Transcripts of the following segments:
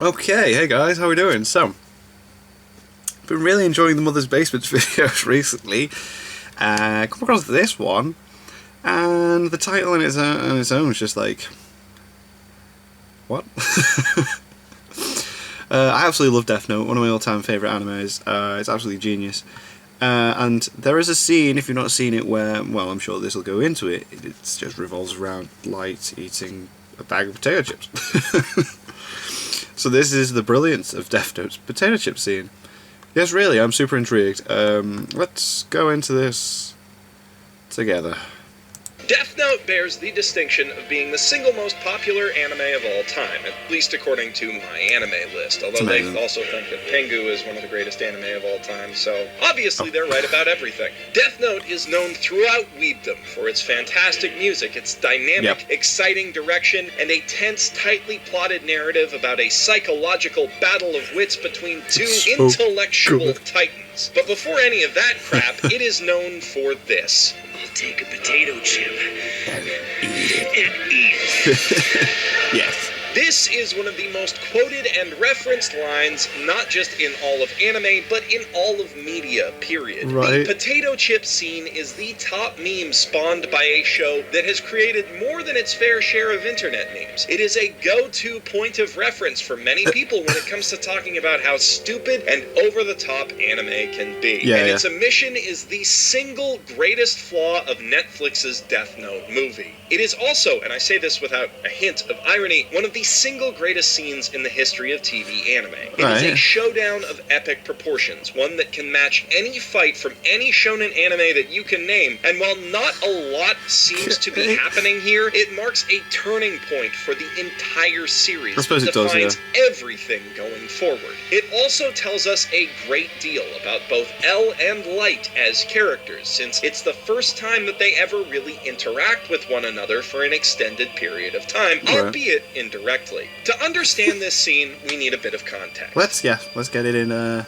Okay, hey guys, how we doing? So, been really enjoying the Mother's Basement videos recently. Come across this one, and the title on its own is just like, what? I absolutely love Death Note, one of my all-time favourite animes. It's absolutely genius. And there is a scene, if you've not seen it, where, well, I'm sure this will go into it. It just revolves around Light eating a bag of potato chips. So this is the brilliance of Death Note's potato chip scene. Yes, really, I'm super intrigued. Let's go into this together. Death Note bears the distinction of being the single most popular anime of all time, at least according to my anime list, although they also think that Pengu is one of the greatest anime of all time, so obviously they're right about everything. Death Note is known throughout weebdom for its fantastic music, its dynamic, exciting direction, and a tense, tightly plotted narrative about a psychological battle of wits between two intellectual titans. But before any of that crap, it is known for this. I'll take a potato chip and eat it. Yes. This is one of the most quoted and referenced lines, not just in all of anime, but in all of media, period. Right. The potato chip scene is the top meme spawned by a show that has created more than its fair share of internet memes. It is a go-to point of reference for many people when it comes to talking about how stupid and over-the-top anime can be. Its omission is the single greatest flaw of Netflix's Death Note movie. It is also, and I say this without a hint of irony, one of the single greatest scenes in the history of TV anime. It is a showdown of epic proportions, one that can match any fight from any shonen anime that you can name, and while not a lot seems to be happening here, it marks a turning point for the entire series. I suppose it defines everything going forward. It also tells us a great deal about both L and Light as characters, since it's the first time that they ever really interact with one another for an extended period of time, albeit indirectly. To understand this scene, we need a bit of context. Let's get it in,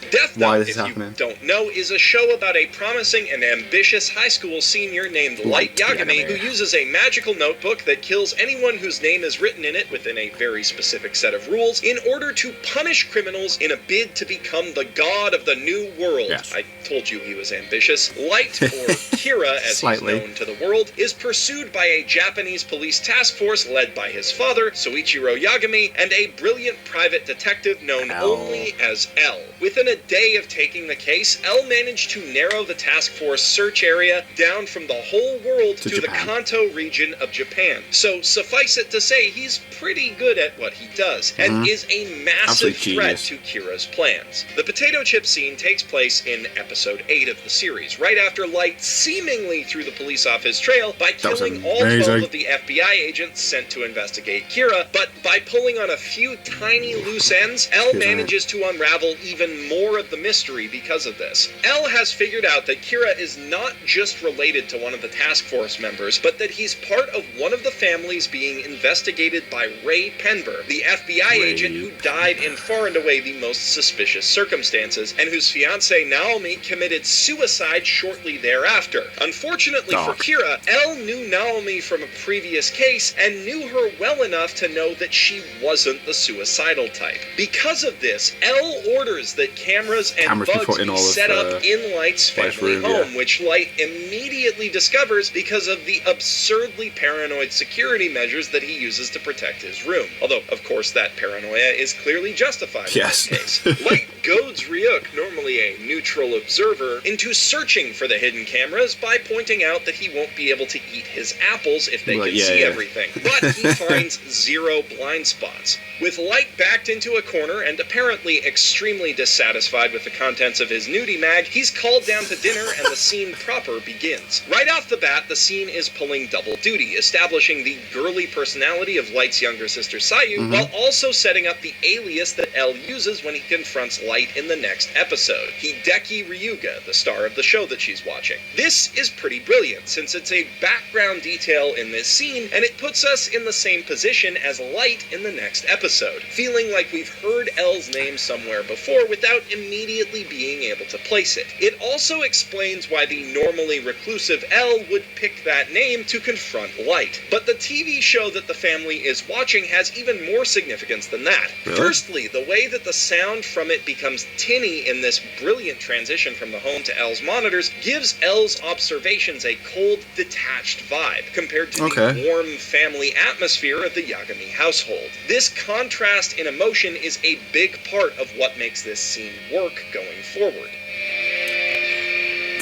Death Note, if you don't know, is a show about a promising and ambitious high school senior named Light Yagami who uses a magical notebook that kills anyone whose name is written in it within a very specific set of rules in order to punish criminals in a bid to become the god of the new world. I told you he was ambitious. Light, or Kira as he's known to the world, is pursued by a Japanese police task force led by his father, Soichiro Yagami, and a brilliant private detective known only as L. Within a day of taking the case, L managed to narrow the task force search area down from the whole world to the Kanto region of Japan. So suffice it to say, he's pretty good at what he does, and is a massive threat to Kira's plans. The potato chip scene takes place in episode 8 of the series, right after Light seemingly threw the police off his trail by killing all 12 of the FBI agents sent to investigate Kira, but by pulling on a few tiny loose ends, L manages to unravel even more of the mystery because of this. L has figured out that Kira is not just related to one of the task force members, but that he's part of one of the families being investigated by Ray Penber, the FBI agent who died in far and away the most suspicious circumstances, and whose fiancée Naomi committed suicide shortly thereafter. Unfortunately for Kira, L knew Naomi from a previous case and knew her well enough to know that she wasn't the suicidal type. Because of this, L orders that cameras and bugs be set up in Light's family home, which Light immediately discovers because of the absurdly paranoid security measures that he uses to protect his room. Although, of course, that paranoia is clearly justified in this case. Light goads Ryuk, normally a neutral observer, into searching for the hidden cameras by pointing out that he won't be able to eat his apples if they can see everything. But he finds zero blind spots. With Light backed into a corner and apparently extremely dissatisfied with the contents of his nudie mag, he's called down to dinner and the scene proper begins. Right off the bat, the scene is pulling double duty, establishing the girly personality of Light's younger sister Sayu, while also setting up the alias that L uses when he confronts Light in the next episode, Hideki Ryuga, the star of the show that she's watching. This is pretty brilliant, since it's a background detail in this scene, and it puts us in the same position as Light in the next episode, feeling like we've heard L's name somewhere before without immediately being able to place it. It also explains why the normally reclusive Elle would pick that name to confront Light. But the TV show that the family is watching has even more significance than that. Really? Firstly, the way that the sound from it becomes tinny in this brilliant transition from the home to Elle's monitors gives Elle's observations a cold, detached vibe compared to the warm family atmosphere of the Yagami household. This contrast in emotion is a big part of what makes this scene work going forward.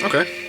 Okay.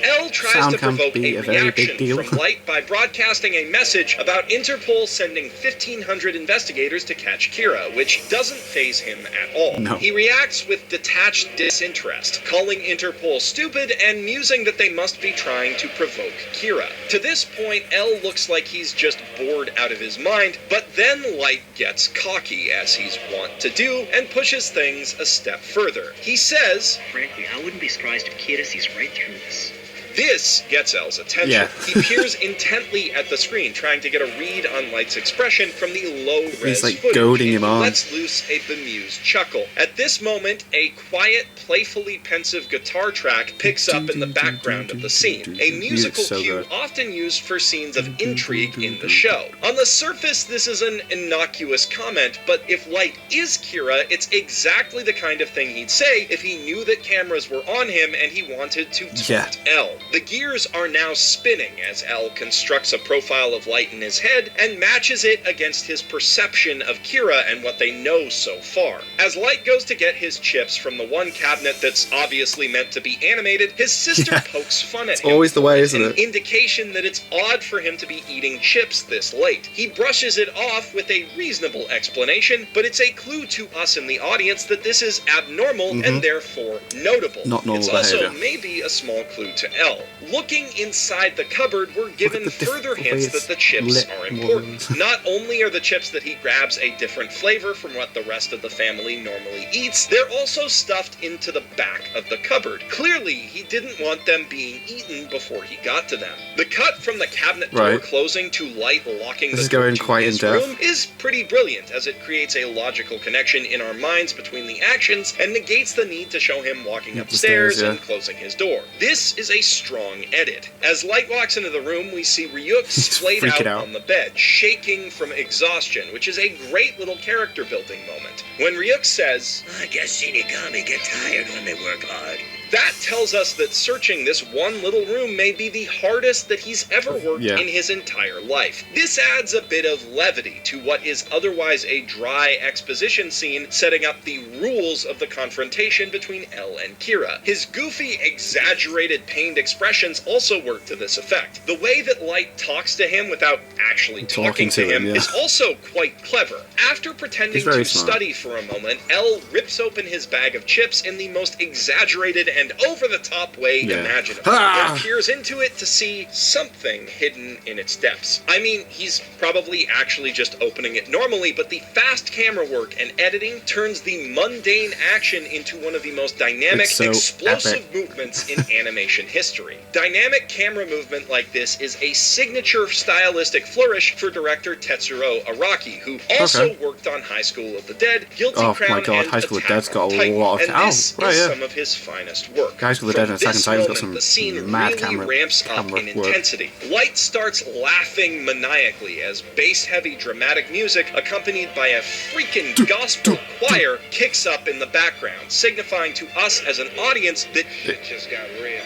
Elle tries to provoke a reaction from Light by broadcasting a message about Interpol sending 1,500 investigators to catch Kira, which doesn't faze him at all. No. He reacts with detached disinterest, calling Interpol stupid and musing that they must be trying to provoke Kira. To this point, Elle looks like he's just bored out of his mind, but then Light gets cocky, as he's wont to do, and pushes things a step further. He says, "Frankly, I wouldn't be surprised if Kira sees right through this." This gets Elle's attention. Yeah. He peers intently at the screen, trying to get a read on Light's expression from the low-res He's like footage. goading him on. Lets loose a bemused chuckle. At this moment, a quiet, playfully pensive guitar track picks up in the background of the scene, a musical cue often used for scenes of intrigue in the show. On the surface, this is an innocuous comment, but if Light is Kira, it's exactly the kind of thing he'd say if he knew that cameras were on him and he wanted to taunt Elle. The gears are now spinning as Elle constructs a profile of Light in his head and matches it against his perception of Kira and what they know so far. As Light goes to get his chips from the one cabinet that's obviously meant to be animated, his sister pokes fun at him. Always the way, isn't An it? indication that it's odd for him to be eating chips this late. He brushes it off with a reasonable explanation, but it's a clue to us in the audience that this is abnormal and therefore notable. Not normal It's also behavior. maybe a small clue to Elle. Looking inside the cupboard, we're given further hints that the chips are important. Not only are the chips that he grabs a different flavor from what the rest of the family normally eats, they're also stuffed into the back of the cupboard. Clearly, he didn't want them being eaten before he got to them. The cut from the cabinet door closing to Light locking the door to his room is pretty brilliant, as it creates a logical connection in our minds between the actions and negates the need to show him walking upstairs and closing his door. This is a strong edit. As Light walks into the room, we see Ryuk splayed out on the bed, shaking from exhaustion, which is a great little character building moment. When Ryuk says, "I guess Shinigami get tired when they work hard," that tells us that searching this one little room may be the hardest that he's ever worked in his entire life. This adds a bit of levity to what is otherwise a dry exposition scene, setting up the rules of the confrontation between Elle and Kira. His goofy, exaggerated, pained expressions also work to this effect. The way that Light talks to him without actually talking to him is also quite clever. After pretending to study for a moment, Elle rips open his bag of chips in the most exaggerated and over-the-top way imaginable. And peers into it to see something hidden in its depths. I mean, he's probably actually just opening it normally, but the fast camera work and editing turns the mundane action into one of the most dynamic, explosive movements in animation history. Dynamic camera movement like this is a signature stylistic flourish for director Tetsuro Araki, who also worked on High School of the Dead, Guilty Crown, and High School of the Attack Dead's got on a Titan. lot of And this is some of his finest work. High School of the Dead and Attack on Titan's got some the scene mad really camera ramps up in intensity. Light starts laughing maniacally as bass-heavy dramatic music accompanied by a freaking gospel choir kicks up in the background, signifying to us as an audience that it just got real.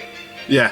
Yeah.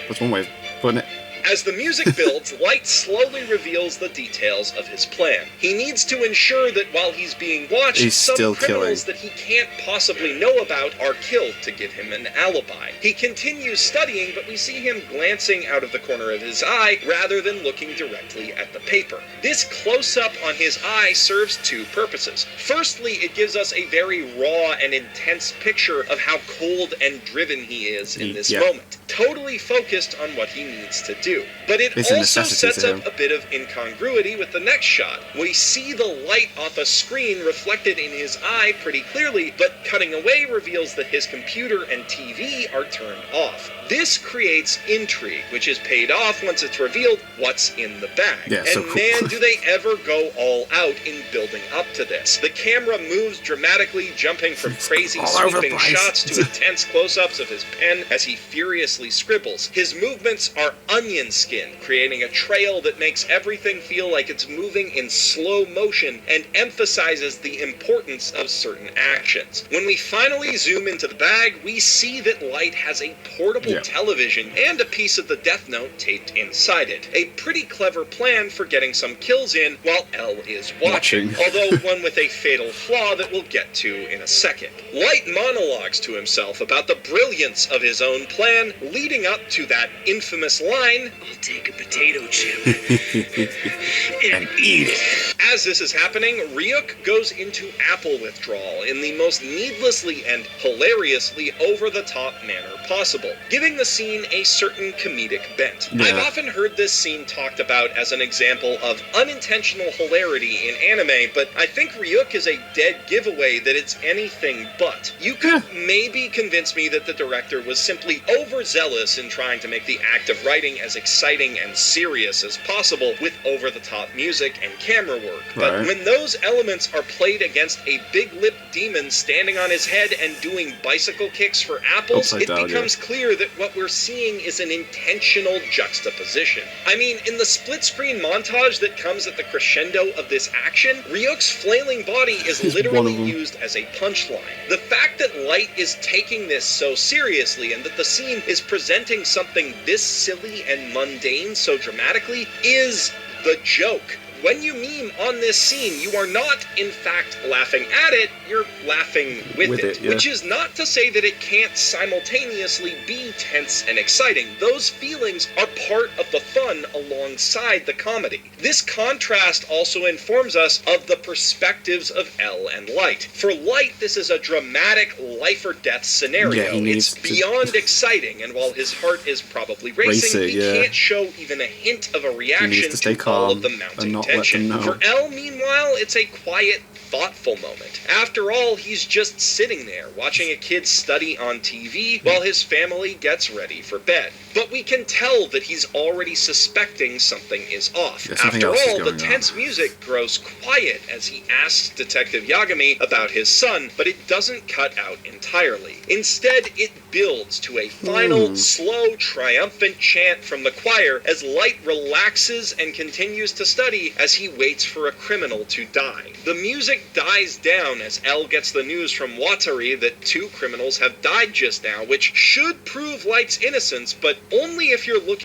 That's one way of putting it. As the music builds, Light slowly reveals the details of his plan. He needs to ensure that while he's being watched, some criminals that he can't possibly know about are killed to give him an alibi. He continues studying, but we see him glancing out of the corner of his eye rather than looking directly at the paper. This close-up on his eye serves two purposes. Firstly, it gives us a very raw and intense picture of how cold and driven he is in this moment, totally focused on what he needs to do. do. But it It's a also necessity sets to up him. a bit of incongruity with the next shot. We see the light off a screen reflected in his eye pretty clearly, but cutting away reveals that his computer and TV are turned off. This creates intrigue, which is paid off once it's revealed what's in the bag. Yeah, and so cool. man, do they ever go all out in building up to this. The camera moves dramatically, jumping from crazy all over the sweeping place. shots to intense close-ups of his pen as he furiously scribbles. His movements are onion skin, creating a trail that makes everything feel like it's moving in slow motion and emphasizes the importance of certain actions. When we finally zoom into the bag, we see that Light has a portable television and a piece of the Death Note taped inside it. A pretty clever plan for getting some kills in while L is watching. Although one with a fatal flaw that we'll get to in a second. Light monologues to himself about the brilliance of his own plan, leading up to that infamous line, I'll take a potato chip And eat it. As this is happening, Ryuk goes into apple withdrawal in the most needlessly and hilariously over-the-top manner possible, giving the scene a certain comedic bent. Yeah. I've often heard this scene talked about as an example of unintentional hilarity in anime, but I think Ryuk is a dead giveaway that it's anything but. You could maybe convince me that the director was simply overzealous in trying to make the act of writing as exciting and serious as possible with over-the-top music and camera work. But Right. when those elements are played against a big-lipped demon standing on his head and doing bicycle kicks for apples, Upside it down, becomes clear that what we're seeing is an intentional juxtaposition. I mean, in the split-screen montage that comes at the crescendo of this action, Ryuk's flailing body is He's one literally of them. used as a punchline. The fact that Light is taking this so seriously and that the scene is presenting something this silly and mundane so dramatically is the joke. When you meme on this scene, you are not, in fact, laughing at it, you're laughing with it. Yeah. Which is not to say that it can't simultaneously be tense and exciting. Those feelings are part of the fun alongside the comedy. This contrast also informs us of the perspectives of L and Light. For Light, this is a dramatic life-or-death scenario. Yeah, he needs it's to- beyond exciting, and while his heart is probably racing, he yeah. can't show even a hint of a He reaction needs to stay to all calm of the mounting and not let tension. them know. For L, meanwhile, it's a quiet, thoughtful moment. After all, he's just sitting there, watching a kid study on TV while his family gets ready for bed. But we can tell that he's already suspecting something is off. Yeah, something After else is all, the going on. tense music grows quiet as he asks Detective Yagami about his son, but it doesn't cut out entirely. Instead, it builds to a final, slow, triumphant chant from the choir as Light relaxes and continues to study as he waits for a criminal to die. The music dies down as L gets the news from Watari that 2 criminals have died just now, which should prove Light's innocence, but only if you're looking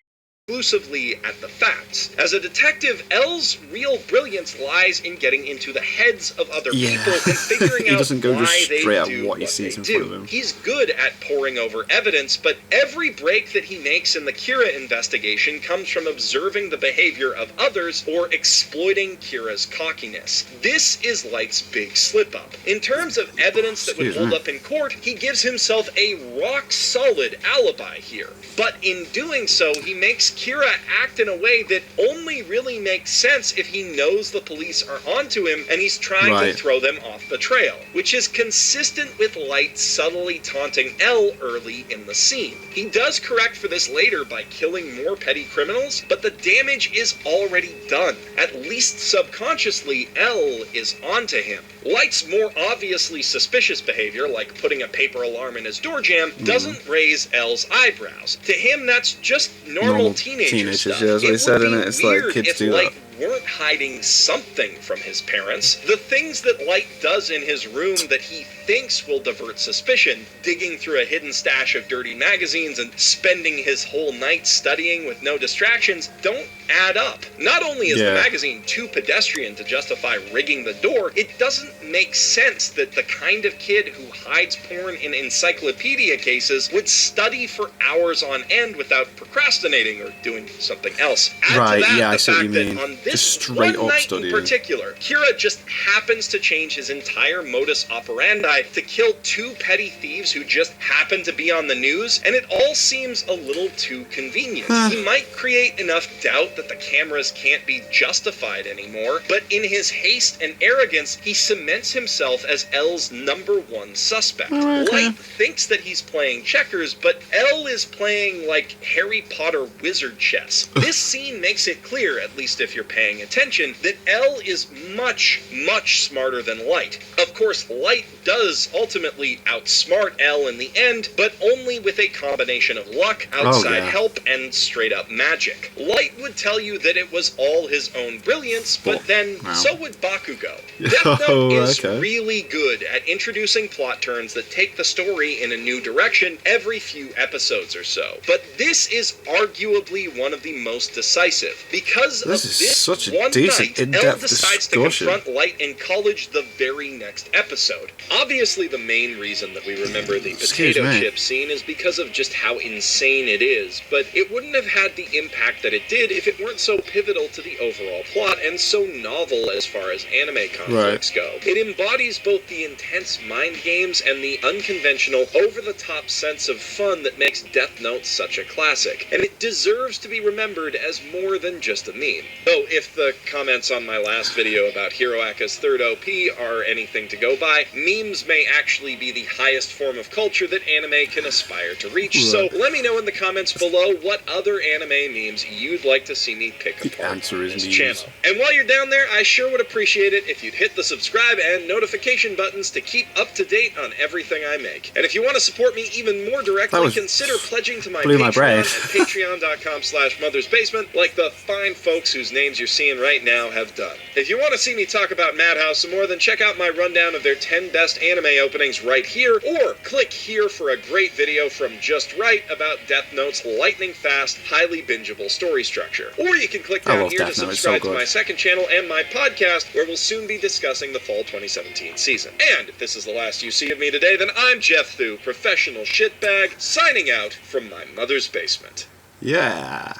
exclusively at the facts. As a detective, L's real brilliance lies in getting into the heads of other people and figuring He out doesn't go why just they straight at do what he what sees they in do. front of him. He's good at poring over evidence, but every break that he makes in the Kira investigation comes from observing the behavior of others or exploiting Kira's cockiness. This is Light's big slip-up. In terms of evidence that would hold up in court, he gives himself a rock-solid alibi here. But in doing so, he makes Kira act in a way that only really makes sense if he knows the police are onto him and he's trying to throw them off the trail, which is consistent with Light subtly taunting L early in the scene. He does correct for this later by killing more petty criminals, but the damage is already done. At least subconsciously, L is onto him. Light's more obviously suspicious behavior, like putting a paper alarm in his door jamb, doesn't raise L's eyebrows. To him, that's just normal teenager stuff. Yeah, that's what he said in would it. be It's like weird kids if do Light that. weren't hiding something from his parents. The things that Light does in his room that he thinks will divert suspicion, digging through a hidden stash of dirty magazines and spending his whole night studying with no distractions, don't add up. Not only is the magazine too pedestrian to justify rigging the door, it doesn't make sense that the kind of kid who hides porn in encyclopedia cases would study for hours on end without procrastinating or doing something else. Add to that the fact that on This straight one up night studying. in particular, Kira just happens to change his entire modus operandi to kill two petty thieves who just happen to be on the news, and it all seems a little too convenient. He might create enough doubt that the cameras can't be justified anymore, but in his haste and arrogance, he cements himself as L's #1 suspect. Light thinks that he's playing checkers, but L is playing like Harry Potter wizard chess. This scene makes it clear, at least if you're paying attention, that L is much, much smarter than Light. Of course, Light does ultimately outsmart L in the end, but only with a combination of luck, outside help, and straight up magic. Light would tell you that it was all his own brilliance, but then so would Bakugo. Death Note is really good at introducing plot turns that take the story in a new direction every few episodes or so. But this is arguably one of the most decisive. Because of this such a one decent, night, in-depth Elle decides discussion. to confront Light in college the very next episode. Obviously, the main reason that we remember the potato chip scene is because of just how insane it is, but it wouldn't have had the impact that it did if it weren't so pivotal to the overall plot and so novel as far as anime conflicts go. It embodies both the intense mind games and the unconventional, over-the-top sense of fun that makes Death Note such a classic, and it deserves to be remembered as more than just a meme. Though, if the comments on my last video about Hiroaka's third OP are anything to go by, memes may actually be the highest form of culture that anime can aspire to reach, so let me know in the comments below what other anime memes you'd like to see me pick apart on this channel. And while you're down there, I sure would appreciate it if you'd hit the subscribe and notification buttons to keep up to date on everything I make. And if you want to support me even more directly, consider pledging to my Patreon at patreon.com/mothersbasement, like the fine folks whose names you're seeing right now have done. If you want to see me talk about Madhouse some more, then check out my rundown of their 10 best anime openings right here, or click here for a great video from Just Right about Death Note's lightning-fast, highly bingeable story structure. Or you can click down here to subscribe to my second channel and my podcast, where we'll soon be discussing the fall 2017 season. And if this is the last you see of me today, then I'm Jeff Thu, professional shitbag, signing out from my mother's basement. Yeah.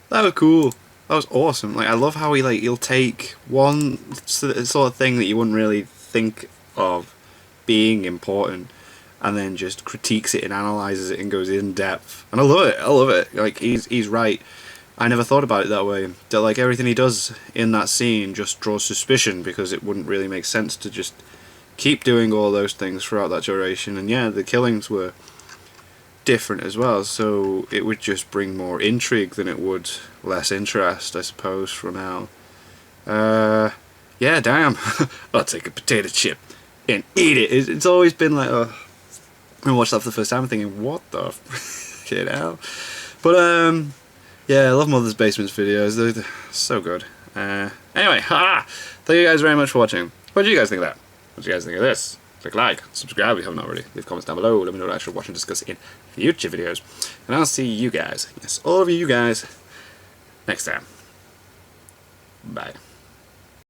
That was cool. That was awesome. Like, I love how he'll take one sort of thing that you wouldn't really think of being important, and then just critiques it and analyzes it and goes in depth. And I love it. I love it. Like, he's right. I never thought about it that way. That, like, everything he does in that scene just draws suspicion, because it wouldn't really make sense to just keep doing all those things throughout that duration. And yeah, the killings were different as well, so it would just bring more intrigue than it would less interest, I suppose, from Al. Yeah, damn. I'll take a potato chip and eat it. It's always been like, oh, I watched that for the first time thinking, what the fucking hell? But yeah, I love Mother's Basement's videos. They're so good. Anyway, thank you guys very much for watching. What did you guys think of that? What did you guys think of this? Click like, subscribe if you haven't already. Leave comments down below. Let me know what I should watch and discuss in future videos. And I'll see you guys, yes, all of you guys, next time. Bye.